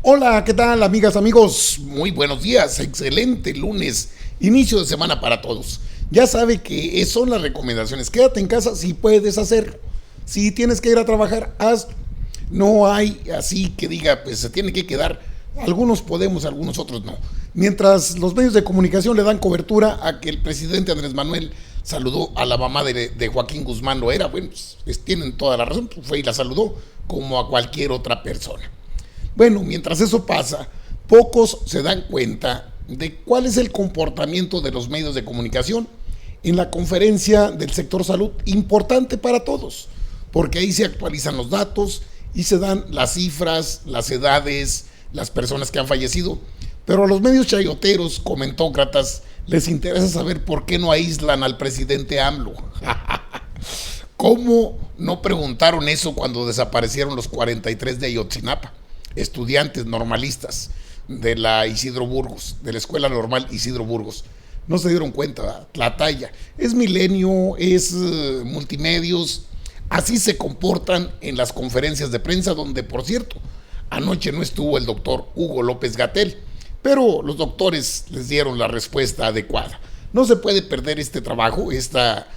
Hola, ¿qué tal, amigas, amigos? Muy buenos días, excelente lunes, inicio de semana para todos. Ya sabe que son las recomendaciones, quédate en casa si puedes hacerlo. Si tienes que ir a trabajar, hazlo. No hay así que diga, pues se tiene que quedar. Algunos podemos, algunos otros no. Mientras los medios de comunicación le dan cobertura a que el presidente Andrés Manuel saludó a la mamá de Joaquín Guzmán Loera, bueno, pues tienen toda la razón, pues fue y la saludó como a cualquier otra persona. Bueno, mientras eso pasa, pocos se dan cuenta de cuál es el comportamiento de los medios de comunicación en la conferencia del sector salud, importante para todos, porque ahí se actualizan los datos y se dan las cifras, las edades, las personas que han fallecido. Pero a los medios chayoteros, comentócratas, les interesa saber por qué no aíslan al presidente AMLO. ¿Cómo no preguntaron eso cuando desaparecieron los 43 de Ayotzinapa? Estudiantes normalistas de la Isidro Burgos, de la Escuela Normal Isidro Burgos. No se dieron cuenta, ¿verdad? La talla. Es Milenio, es Multimedios. Así se comportan en las conferencias de prensa, donde, por cierto, anoche no estuvo el doctor Hugo López-Gatell, pero los doctores les dieron la respuesta adecuada. No se puede perder este trabajo, esta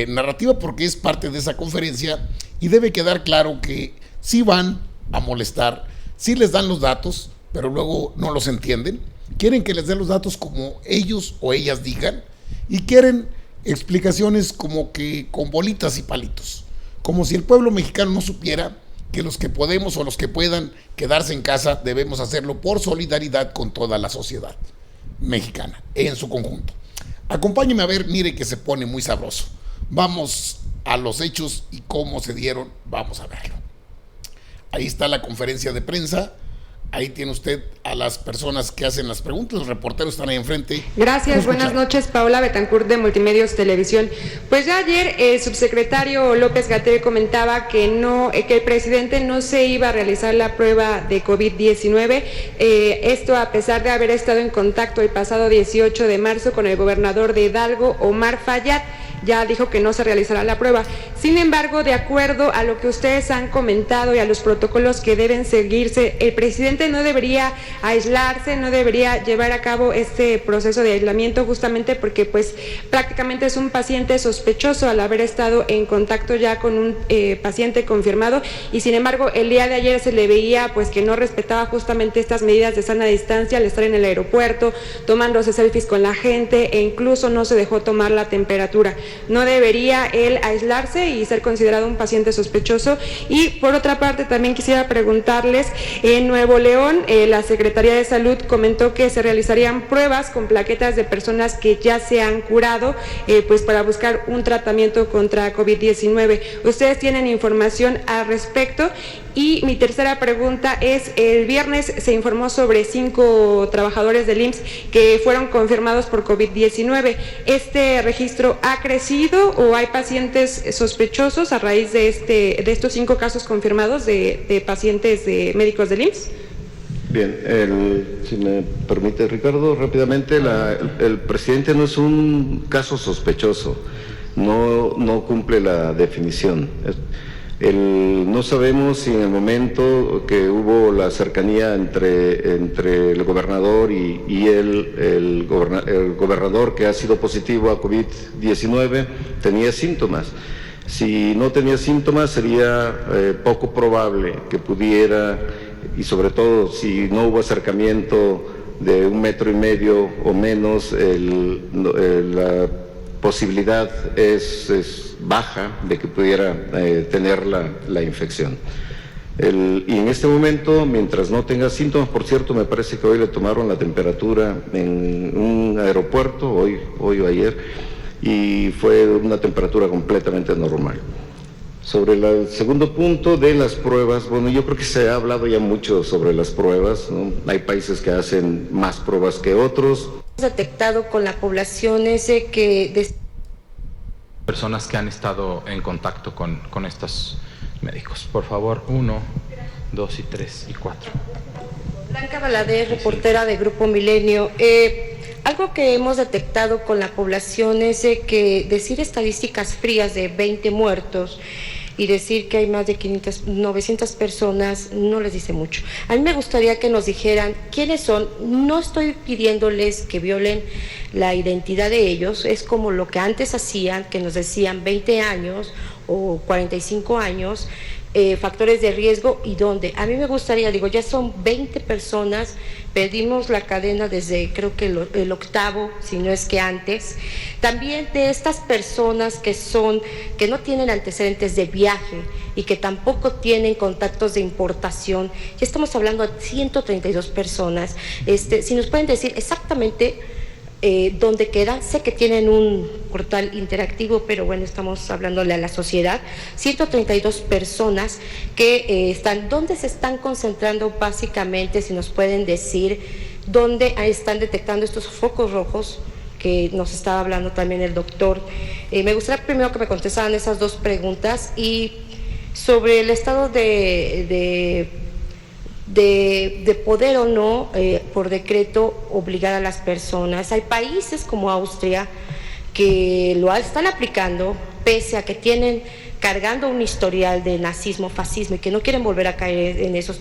narrativa, porque es parte de esa conferencia y debe quedar claro que sí van a molestar, sí les dan los datos, pero luego no los entienden. Quieren que les den los datos como ellos o ellas digan y quieren explicaciones como que con bolitas y palitos, como si el pueblo mexicano no supiera que los que podemos o los que puedan quedarse en casa debemos hacerlo por solidaridad con toda la sociedad mexicana en su conjunto. Acompáñeme a ver, mire que se pone muy sabroso. Vamos a los hechos y cómo se dieron, vamos a verlo. Ahí está la conferencia de prensa. Ahí tiene usted a las personas que hacen las preguntas, los reporteros están ahí enfrente. Gracias, buenas noches, Paola Betancourt de Multimedios Televisión. Pues ya ayer el subsecretario López-Gatell comentaba que el presidente no se iba a realizar la prueba de COVID-19, esto a pesar de haber estado en contacto el pasado 18 de marzo con el gobernador de Hidalgo, Omar Fayad. Ya dijo que no se realizará la prueba. Sin embargo, de acuerdo a lo que ustedes han comentado y a los protocolos que deben seguirse, el presidente no debería aislarse, no debería llevar a cabo este proceso de aislamiento, justamente porque pues prácticamente es un paciente sospechoso al haber estado en contacto ya con un paciente confirmado, y sin embargo el día de ayer se le veía pues que no respetaba justamente estas medidas de sana distancia al estar en el aeropuerto, tomándose selfies con la gente e incluso no se dejó tomar la temperatura. No debería él aislarse y ser considerado un paciente sospechoso. Y por otra parte también quisiera preguntarles, en Nuevo León la Secretaría de Salud comentó que se realizarían pruebas con plaquetas de personas que ya se han curado, pues para buscar un tratamiento contra COVID-19. ¿Ustedes tienen información al respecto? Y mi tercera pregunta es, el viernes se informó sobre 5 trabajadores del IMSS que fueron confirmados por COVID-19. ¿Este registro ha crecido o hay pacientes sospechosos a raíz de estos 5 casos confirmados de pacientes de médicos del IMSS? Bien, si me permite, Ricardo, rápidamente, el presidente no es un caso sospechoso, no cumple la definición. No sabemos si en el momento que hubo la cercanía entre el gobernador y el gobernador que ha sido positivo a COVID-19 tenía síntomas. Si no tenía síntomas sería poco probable que pudiera, y sobre todo si no hubo acercamiento de 1,5 metros o menos, la posibilidad es baja de que pudiera tener la infección. Y en este momento, mientras no tenga síntomas, por cierto, me parece que hoy le tomaron la temperatura en un aeropuerto, hoy o ayer, y fue una temperatura completamente normal. Sobre el segundo punto de las pruebas, bueno, yo creo que se ha hablado ya mucho sobre las pruebas, ¿no? Hay países que hacen más pruebas que otros. Detectado con la población ese que personas que han estado en contacto con estos médicos. Por favor, 1, 2 y 3 y 4. Blanca Valadez, reportera de Grupo Milenio. Algo que hemos detectado con la población es que decir estadísticas frías de 20 muertos y decir que hay más de 900 personas no les dice mucho. A mí me gustaría que nos dijeran quiénes son. No estoy pidiéndoles que violen la identidad de ellos, es como lo que antes hacían, que nos decían 20 años o 45 años, factores de riesgo y dónde. A mí me gustaría, digo, ya son 20 personas, pedimos la cadena desde creo que el octavo, si no es que antes. También de estas personas que no tienen antecedentes de viaje y que tampoco tienen contactos de importación, ya estamos hablando de 132 personas. Si nos pueden decir exactamente dónde quedan. Sé que tienen un portal interactivo, pero bueno, estamos hablándole a la sociedad. 132 personas que están, ¿dónde se están concentrando básicamente? Si nos pueden decir dónde están detectando estos focos rojos que nos estaba hablando también el doctor. Me gustaría primero que me contestaran esas dos preguntas y sobre el estado de poder o no, por decreto, obligar a las personas. Hay países como Austria que lo están aplicando, pese a que tienen cargando un historial de nazismo, fascismo, y que no quieren volver a caer en esos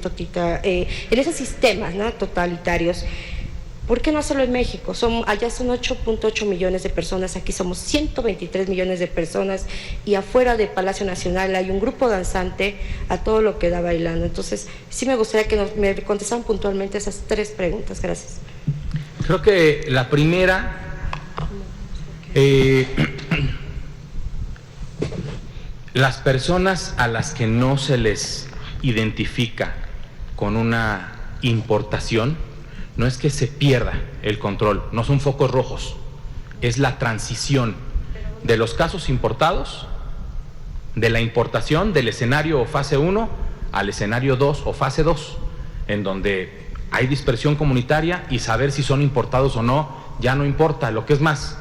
sistemas, ¿no?, totalitarios. ¿Por qué no hacerlo en México? Allá son 8.8 millones de personas, aquí somos 123 millones de personas, y afuera de Palacio Nacional hay un grupo danzante a todo lo que da bailando. Entonces, sí me gustaría que me contestaran puntualmente esas tres preguntas. Gracias. Creo que la primera, las personas a las que no se les identifica con una importación, no es que se pierda el control, no son focos rojos, es la transición de los casos importados, de la importación del escenario o fase 1 al escenario 2 o fase 2, en donde hay dispersión comunitaria y saber si son importados o no ya no importa. Lo que es más,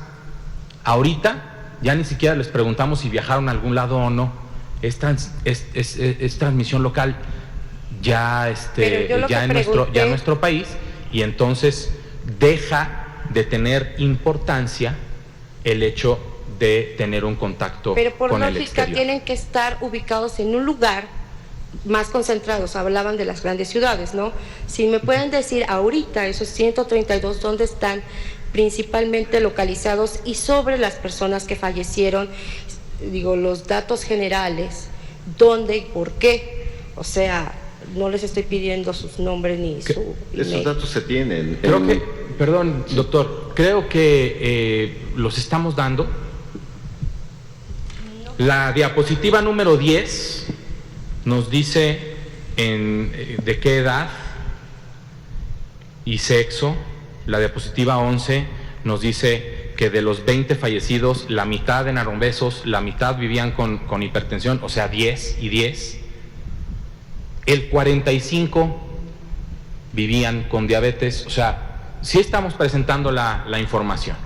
ahorita ya ni siquiera les preguntamos si viajaron a algún lado o no, es transmisión local ya en nuestro país. Y entonces deja de tener importancia el hecho de tener un contacto con el exterior. Pero por lógica tienen que estar ubicados en un lugar más concentrados. Hablaban de las grandes ciudades, ¿no? Si me pueden decir ahorita esos 132, ¿dónde están principalmente localizados? Y sobre las personas que fallecieron, digo, los datos generales, ¿dónde y por qué? O sea, no les estoy pidiendo sus nombres ni su email. Esos datos se tienen. Creo que, perdón, doctor, creo que los estamos dando. La diapositiva número 10 nos dice de qué edad y sexo. La diapositiva 11 nos dice que de los 20 fallecidos, la mitad en arombesos, la mitad vivían con hipertensión, o sea, 10 y 10. El 45 vivían con diabetes. O sea, sí estamos presentando la información.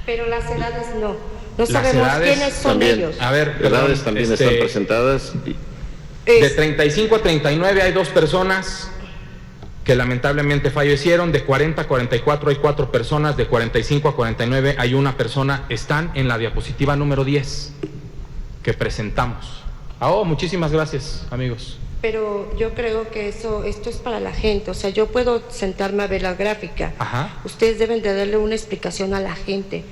Pero las edades no. No sabemos quiénes son también, ellos. A ver, edades también están presentadas. De 35 a 39 hay 2 personas que lamentablemente fallecieron. De 40 a 44 hay 4 personas. De 45 a 49 hay 1 persona. Están en la diapositiva número 10 que presentamos. Muchísimas gracias, amigos. Pero yo creo que esto es para la gente. O sea, yo puedo sentarme a ver la gráfica. Ajá. Ustedes deben de darle una explicación a la gente.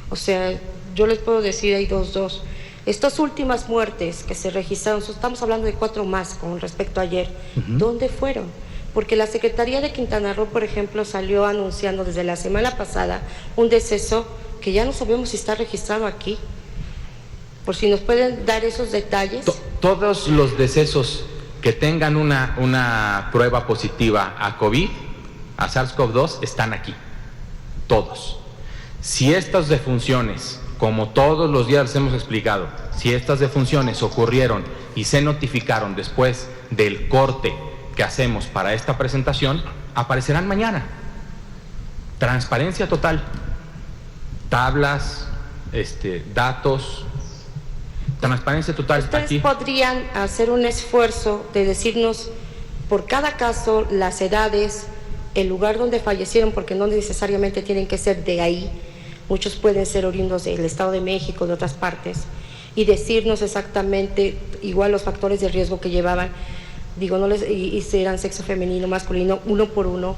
O sea, yo les puedo decir, hay dos. Estas últimas muertes que se registraron, estamos hablando de 4 más con respecto a ayer. ¿Dónde fueron? Porque la Secretaría de Quintana Roo, por ejemplo, salió anunciando desde la semana pasada un deceso que ya no sabemos si está registrado aquí. Por si nos pueden dar esos detalles. Todos los decesos que tengan una prueba positiva a COVID, a SARS-CoV-2, están aquí. Todos. Si estas defunciones, como todos los días les hemos explicado, si estas defunciones ocurrieron y se notificaron después del corte que hacemos para esta presentación, aparecerán mañana. Transparencia total. Tablas, datos, transparencia total. ¿Ustedes aquí podrían hacer un esfuerzo de decirnos por cada caso las edades, el lugar donde fallecieron, porque no necesariamente tienen que ser de ahí, muchos pueden ser oriundos del Estado de México, de otras partes, y decirnos exactamente igual los factores de riesgo que llevaban, digo, no les, y si eran sexo femenino, masculino, uno por uno.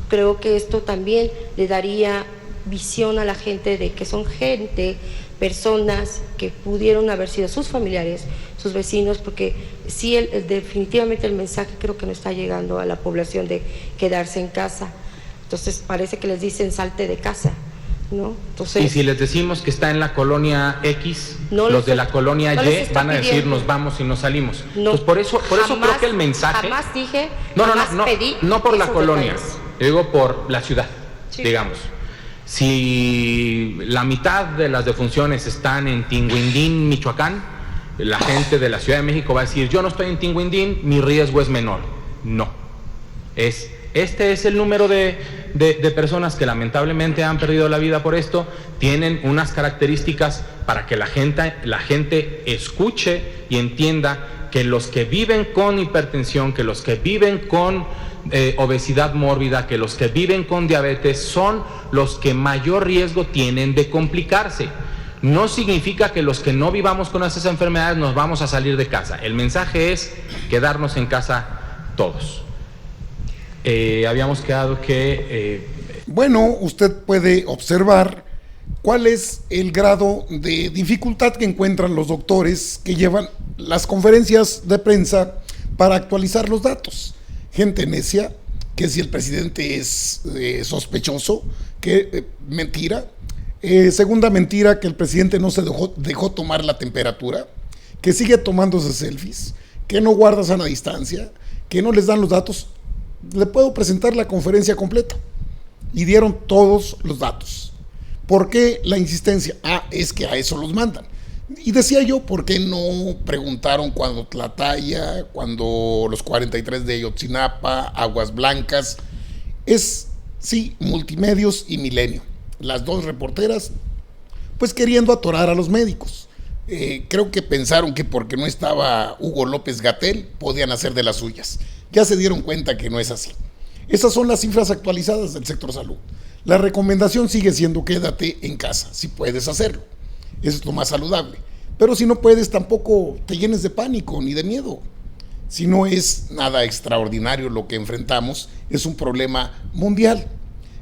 Creo que esto también le daría visión a la gente de que son personas que pudieron haber sido sus familiares, sus vecinos, porque sí, definitivamente el mensaje creo que no está llegando a la población de quedarse en casa. Entonces parece que les dicen salte de casa, ¿no? Entonces, y si les decimos que está en la colonia X, no los de la colonia no Y van a decir nos vamos y nos salimos. No, pues por eso creo que el mensaje... Jamás dije, pedí... No por la colonia, yo digo por la ciudad, sí. Digamos. Si la mitad de las defunciones están en Tinguindín, Michoacán, la gente de la Ciudad de México va a decir, yo no estoy en Tinguindín, mi riesgo es menor. No. Este es el número de personas que lamentablemente han perdido la vida por esto. Tienen unas características para que la gente escuche y entienda que los que viven con hipertensión, que los que viven con obesidad mórbida, que los que viven con diabetes son los que mayor riesgo tienen de complicarse. No significa que los que no vivamos con esas enfermedades nos vamos a salir de casa. El mensaje es quedarnos en casa todos. Habíamos quedado que... Bueno, usted puede observar cuál es el grado de dificultad que encuentran los doctores que llevan las conferencias de prensa para actualizar los datos. Gente necia, que si el presidente es sospechoso, que mentira. Segunda mentira, que el presidente no se dejó tomar la temperatura, que sigue tomándose selfies, que no guarda sana distancia, que no les dan los datos. Le puedo presentar la conferencia completa y dieron todos los datos. ¿Por qué la insistencia? Es que a eso los mandan. Y decía yo, ¿por qué no preguntaron cuando Tlatlaya, cuando los 43 de Ayotzinapa, Aguas Blancas? Sí, Multimedios y Milenio. Las dos reporteras, pues queriendo atorar a los médicos. Creo que pensaron que porque no estaba Hugo López-Gatell podían hacer de las suyas. Ya se dieron cuenta que no es así. Esas son las cifras actualizadas del sector salud. La recomendación sigue siendo quédate en casa, si puedes hacerlo. Eso es lo más saludable. Pero si no puedes, tampoco te llenes de pánico ni de miedo. Si no es nada extraordinario lo que enfrentamos, es un problema mundial.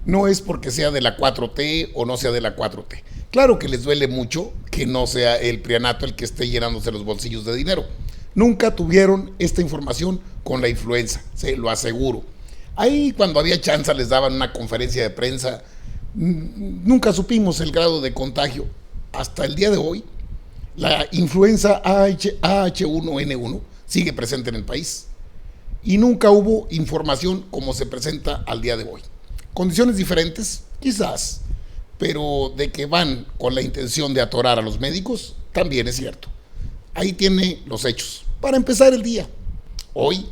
No es porque sea de la 4T o no sea de la 4T. Claro que les duele mucho que no sea el prianato el que esté llenándose los bolsillos de dinero. Nunca tuvieron esta información con la influenza, se lo aseguro. Ahí cuando había chance les daban una conferencia de prensa. Nunca supimos el grado de contagio. Hasta el día de hoy, la influenza AH1N1 sigue presente en el país. Y nunca hubo información como se presenta al día de hoy. Condiciones diferentes, quizás, pero de que van con la intención de atorar a los médicos, también es cierto. Ahí tiene los hechos. Para empezar el día, hoy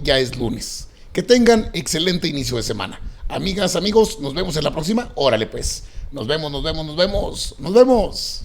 ya es lunes. Que tengan excelente inicio de semana. Amigas, amigos, nos vemos en la próxima. Órale pues, nos vemos.